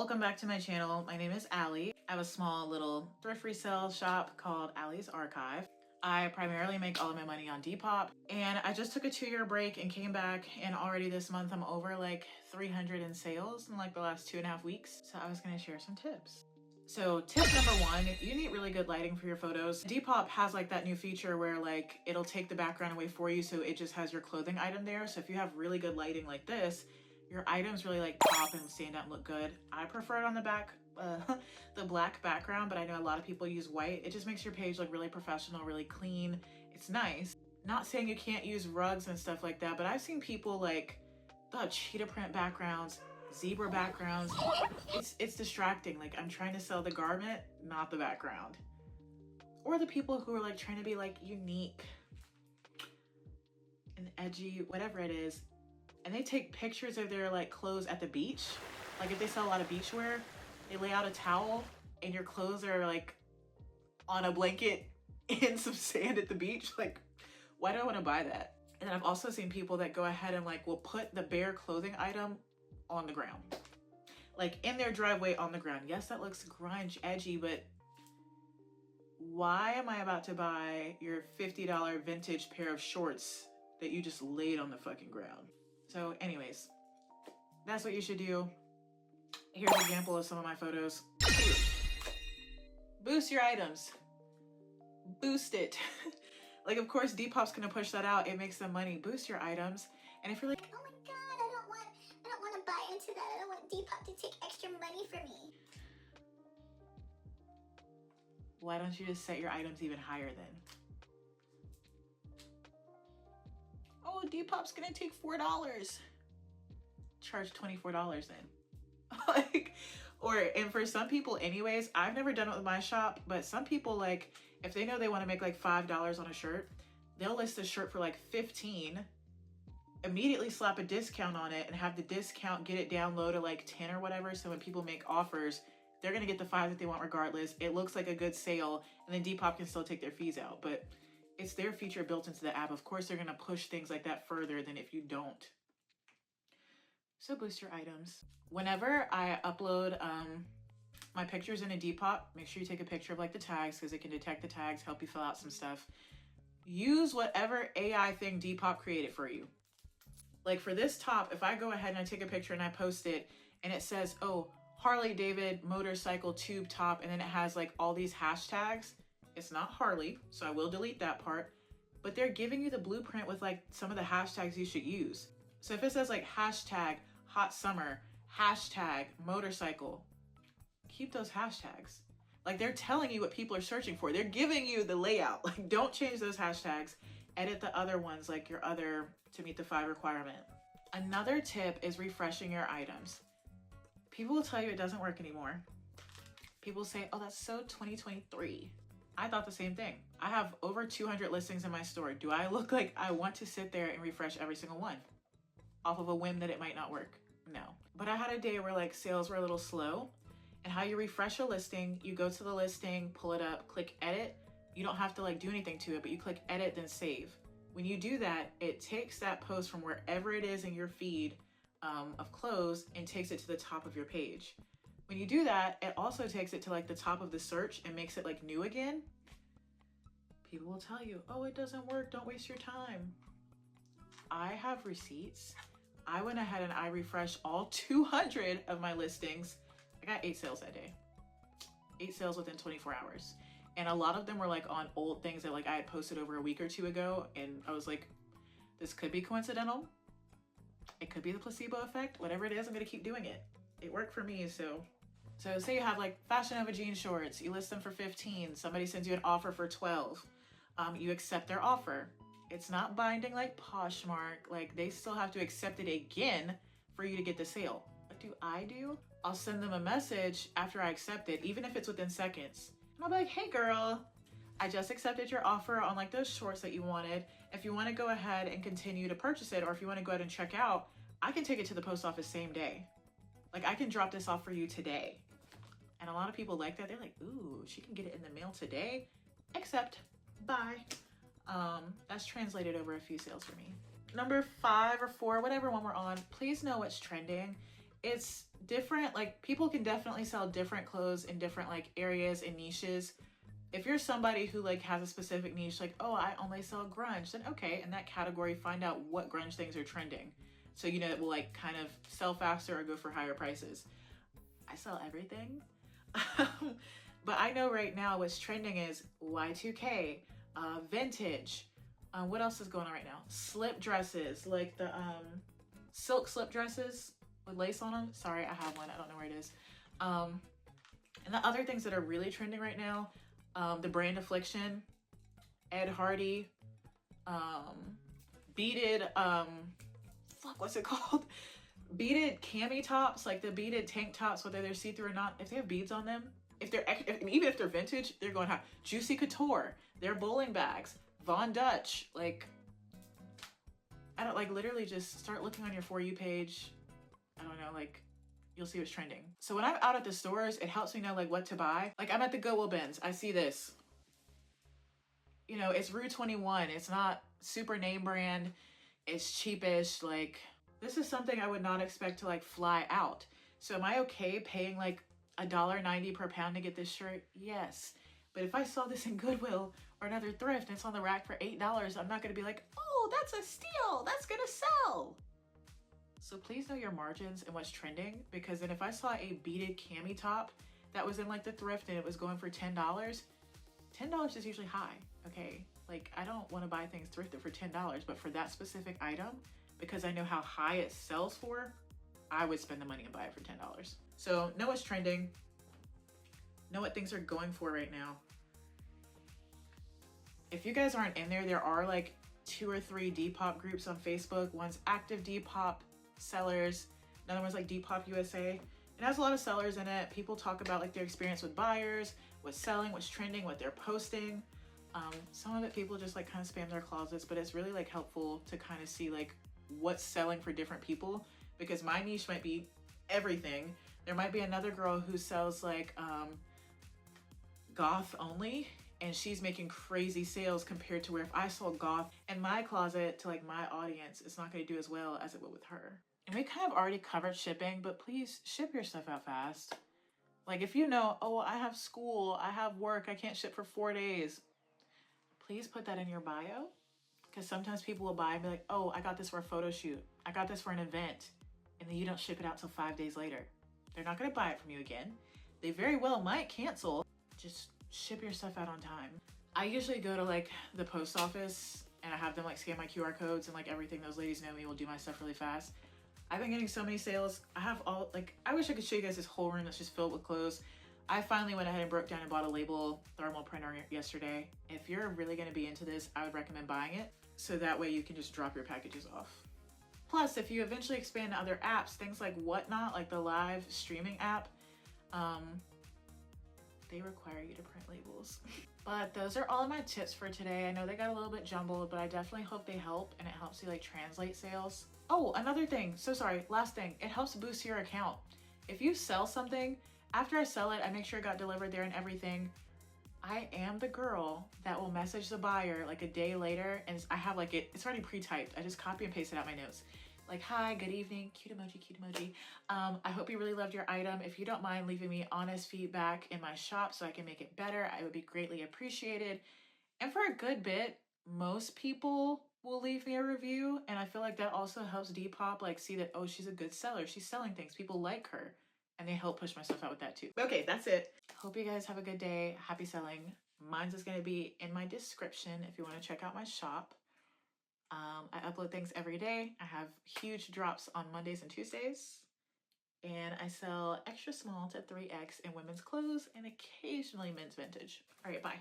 Welcome back to my channel. My name is Allie. I have a small little thrift resale shop called Allie's Archive. I primarily make all of my money on Depop, and I just took a 2-year break and came back, and already this month I'm over like 300 in sales in like the last 2.5 weeks. So I was gonna share some tips. So tip number one, you need really good lighting for your photos. Depop has like that new feature where like it'll take the background away for you, so it just has your clothing item there. So if you have really good lighting like this, your items really like pop and stand out and look good. I prefer it on the back, the black background, but I know a lot of people use white. It just makes your page look really professional, really clean. It's nice. Not saying you can't use rugs and stuff like that, but I've seen people like cheetah print backgrounds, zebra backgrounds. It's distracting. Like I'm trying to sell the garment, not the background. Or the people who are like trying to be like unique and edgy, whatever it is. And they take pictures of their like clothes at the beach. Like if they sell a lot of beachwear, they lay out a towel and your clothes are like on a blanket in some sand at the beach. Like, why do I want to buy that? And then I've also seen people that go ahead and like will put the bare clothing item on the ground. Like in their driveway on the ground. Yes, that looks grunge, edgy, but why am I about to buy your $50 vintage pair of shorts that you just laid on the fucking ground? So anyways, that's what you should do. Here's an example of some of my photos. Boost your items. Boost it. Like, of course, Depop's gonna push that out. It makes them money. Boost your items. And if you're like, oh my god, I don't want to buy into that. I don't want Depop to take extra money from me. why don't you just set your items even higher then? Oh, Depop's gonna take $4. Charge $24 then. Like, and for some people anyways, I've never done it with my shop, but some people, like, if they know they want to make like $5 on a shirt, they'll list the shirt for like 15, immediately slap a discount on it and have the discount get it down low to like 10 or whatever. So when people make offers, they're going to get the 5 that they want regardless. It looks like a good sale, and then Depop can still take their fees out, but it's their feature built into the app. Of course, they're going to push things like that further than if you don't. So boost your items. Whenever I upload my pictures into Depop, make sure you take a picture of like the tags, because it can detect the tags, help you fill out some stuff. Use whatever AI thing Depop created for you. Like for this top, if I go ahead and I take a picture and I post it and it says, oh, Harley David motorcycle tube top, and then it has like all these hashtags, it's not Harley, so I will delete that part, but they're giving you the blueprint with like some of the hashtags you should use. So if it says like hashtag hot summer, hashtag motorcycle, keep those hashtags. Like they're telling you what people are searching for. They're giving you the layout. Like don't change those hashtags. Edit the other ones, like your other to meet the 5 requirement. Another tip is refreshing your items. People will tell you it doesn't work anymore. People say, oh, that's so 2023. I thought the same thing. I have over 200 listings in my store. Do I look like I want to sit there and refresh every single one off of a whim that it might not work? No. But I had a day where like sales were a little slow, and how you refresh a listing, you go to the listing, pull it up, click edit. You don't have to like do anything to it, but you click edit, then save. When you do that, it takes that post from wherever it is in your feed of clothes and takes it to the top of your page. When you do that, it also takes it to like the top of the search and makes it like new again. People will tell you, oh, it doesn't work, don't waste your time. I have receipts. I went ahead and I refreshed all 200 of my listings. I got 8 sales that day. 8 sales within 24 hours. And a lot of them were like on old things that like I had posted over a week or 2 ago. And I was like, this could be coincidental. It could be the placebo effect. Whatever it is, I'm gonna keep doing it. It worked for me, so say you have like Fashion Nova jean shorts, you list them for 15, somebody sends you an offer for 12. You accept their offer. It's not binding like Poshmark. Like they still have to accept it again for you to get the sale. What do? I'll send them a message after I accept it, even if it's within seconds. And I'll be like, hey girl, I just accepted your offer on like those shorts that you wanted. If you want to go ahead and continue to purchase it, or if you want to go ahead and check out, I can take it to the post office same day. Like I can drop this off for you today. And a lot of people like that. They're like, ooh, she can get it in the mail today. Accept. Bye. That's translated over a few sales for me. Number 5 or 4, whatever one we're on, please know what's trending. it's different. Like, people can definitely sell different clothes in different like areas and niches. If you're somebody who like has a specific niche, like, oh, I only sell grunge, then okay, in that category, find out what grunge things are trending. So, you know, it will like kind of sell faster or go for higher prices. I sell everything. But I know right now what's trending is Y2K, vintage. What else is going on right now? Slip dresses, like the silk slip dresses with lace on them. Sorry, I have one. I don't know where it is. And the other things that are really trending right now, the brand Affliction, Ed Hardy, beaded, what's it called? Beaded cami tops, like the beaded tank tops, whether they're see-through or not. If they have beads on them, even if they're vintage, they're going high. Juicy Couture, their bowling bags, Von Dutch, like, I don't, like, literally just start looking on your For You page. I don't know, like, you'll see what's trending. So when I'm out at the stores, it helps me know like what to buy. Like, I'm at the Goodwill bins, I see this. You know, it's Rue 21. It's not super name brand. It's cheapish. Like, this is something I would not expect to like fly out. So am I okay paying like $1.90 per pound to get this shirt? Yes. But if I saw this in Goodwill or another thrift and it's on the rack for $8, I'm not gonna be like, oh, that's a steal, that's gonna sell. So please know your margins and what's trending, because then if I saw a beaded cami top that was in like the thrift and it was going for $10, $10 is usually high, okay? Like, I don't want to buy things thrifted for $10, but for that specific item, because I know how high it sells for, I would spend the money and buy it for $10. So know what's trending, know what things are going for right now. If you guys aren't in there, there are like 2 or 3 Depop groups on Facebook. One's active Depop sellers, another one's like Depop USA. It has a lot of sellers in it. People talk about like their experience with buyers, what's selling, what's trending, what they're posting. Some of it people just like kind of spam their closets, but it's really like helpful to kind of see like what's selling for different people, because my niche might be everything. There might be another girl who sells like goth only, and she's making crazy sales compared to where if I sold goth in my closet to like my audience, it's not going to do as well as it would with her. And we kind of already covered shipping, but please ship your stuff out fast. Like, if you know, oh, I have school, I have work, I can't ship for 4 days, please put that in your bio. Because sometimes people will buy and be like, oh, I got this for a photo shoot, I got this for an event, and then you don't ship it out till 5 days later. They're not going to buy it from you again. They very well might cancel. Just ship your stuff out on time. I usually go to like the post office and I have them like scan my QR codes and like everything. Those ladies know me will do my stuff really fast. I've been getting so many sales. I have all, like, I wish I could show you guys this whole room that's just filled with clothes. I finally went ahead and broke down and bought a label thermal printer yesterday. If you're really going to be into this, I would recommend buying it, so that way you can just drop your packages off. Plus, if you eventually expand to other apps, things like Whatnot, like the live streaming app, they require you to print labels. But those are all of my tips for today. I know they got a little bit jumbled, but I definitely hope they help, and it helps you like translate sales. Oh, another thing, so sorry, last thing, it helps boost your account. If you sell something, after I sell it, I make sure it got delivered there and everything. I am the girl that will message the buyer like a day later, and I have like it's already pre-typed. I just copy and paste it out my notes. Like, hi, good evening, cute emoji, cute emoji. I hope you really loved your item. If you don't mind leaving me honest feedback in my shop so I can make it better, I would be greatly appreciated. And for a good bit, most people will leave me a review, and I feel like that also helps Depop like see that, oh, she's a good seller, she's selling things, people like her, and they help push my stuff out with that too. Okay, that's it. Hope you guys have a good day. Happy selling. Mine's is going to be in my description if you want to check out my shop. I upload things every day. I have huge drops on Mondays and Tuesdays, and I sell extra small to 3X in women's clothes and occasionally men's vintage. All right, bye.